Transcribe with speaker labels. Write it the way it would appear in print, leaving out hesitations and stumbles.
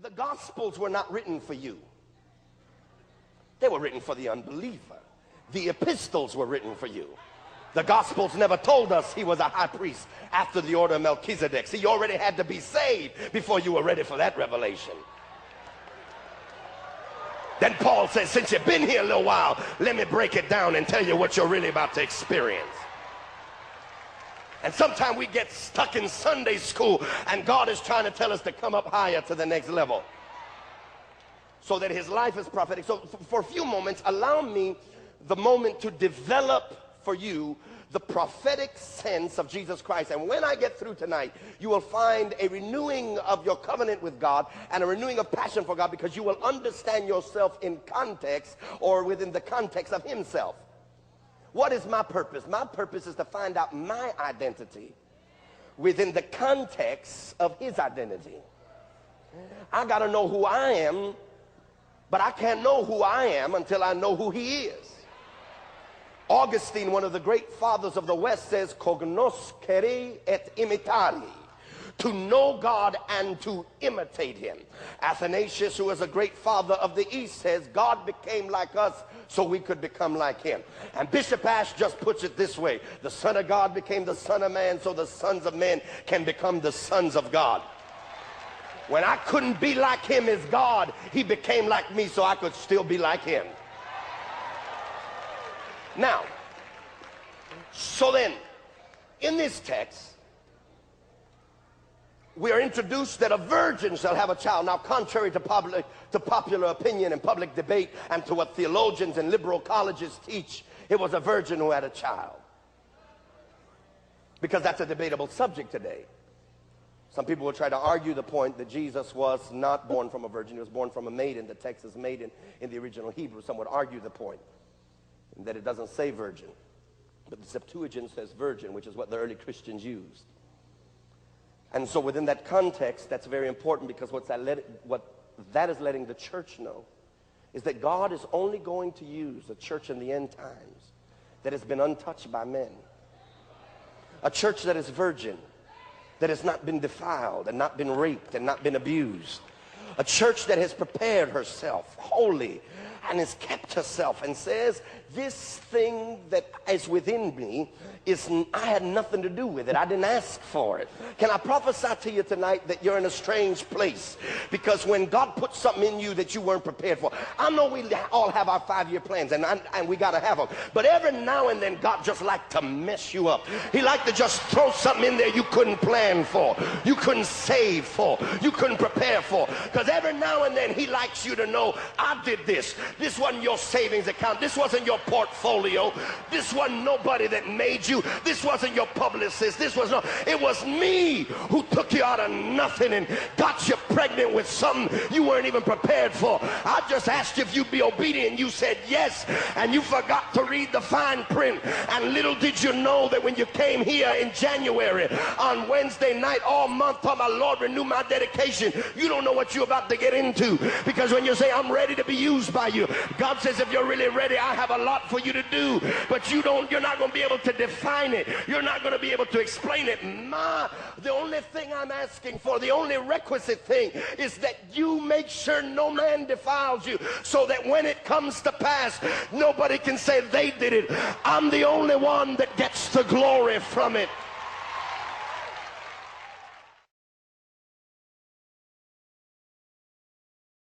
Speaker 1: The Gospels were not written for you. They were written for the unbeliever. The epistles were written for you. The Gospels never told us he was a high priest after the order of Melchizedek. See, you already had to be saved before you were ready for that revelation. Then Paul says, since you've been here a little while, let me break it down and tell you what you're really about to experience. And sometimes we get stuck in Sunday school and God is trying to tell us to come up higher to the next level so that his life is prophetic. So for a few moments, allow me the moment to develop for you the prophetic sense of Jesus Christ. And when I get through tonight, you will find a renewing of your covenant with God and a renewing of passion for God, because you will understand yourself in context, or within the context of himself. What is my purpose? My purpose is to find out my identity within the context of his identity. I got to know who I am, but I can't know who I am until I know who he is. Augustine, one of the great fathers of the West, says, cognoscere et imitari, to know God and to imitate him. Athanasius, who is a great father of the East, says, God became like us so we could become like him. And Bishop Ashe just puts it this way: the Son of God became the Son of Man so the sons of men can become the sons of God. When I couldn't be like him as God, he became like me so I could still be like him. So then, in this text, we are introduced that a virgin shall have a child. Now, contrary to popular opinion and public debate, and to what theologians and liberal colleges teach, it was a virgin who had a child. Because that's a debatable subject today. Some people will try to argue the point that Jesus was not born from a virgin. He was born from a maiden. The text is maiden in the original Hebrew. Some would argue the point that it doesn't say virgin, but the Septuagint says virgin, which is what the early Christians used. And so within that context, that's very important, because what that is letting the church know is that God is only going to use a church in the end times that has been untouched by men. A church that is virgin, that has not been defiled and not been raped and not been abused. A church that has prepared herself holy and has kept herself and says, this thing that is within me, I had nothing to do with it. I didn't ask for it. Can I prophesy to you tonight that you're in a strange place? Because when God puts something in you that you weren't prepared for, I know we all have our 5-year plans, and we got to have them. But every now and then, God just like to mess you up. He like to just throw something in there you couldn't plan for, you couldn't save for, you couldn't prepare for. Because every now and then, he likes you to know, I did this. This wasn't your savings account. This wasn't your portfolio. This wasn't nobody that made you. This wasn't your publicist. It was me who took you out of nothing and got you pregnant with something you weren't even prepared for. I just asked you if you'd be obedient. You said yes, and you forgot to read the fine print. And little did you know that when you came here in January on Wednesday night all month talking about, Lord, renew my dedication, you don't know what you're about to get into. Because when you say, I'm ready to be used by you, God says, if you're really ready, I have a lot for you to do, but you're not going to be able to define it. You're not going to be able to explain it. The only thing I'm asking for, the only requisite thing, is that you make sure no man defiles you, so that when it comes to pass, nobody can say they did it. I'm the only one that gets the glory from it.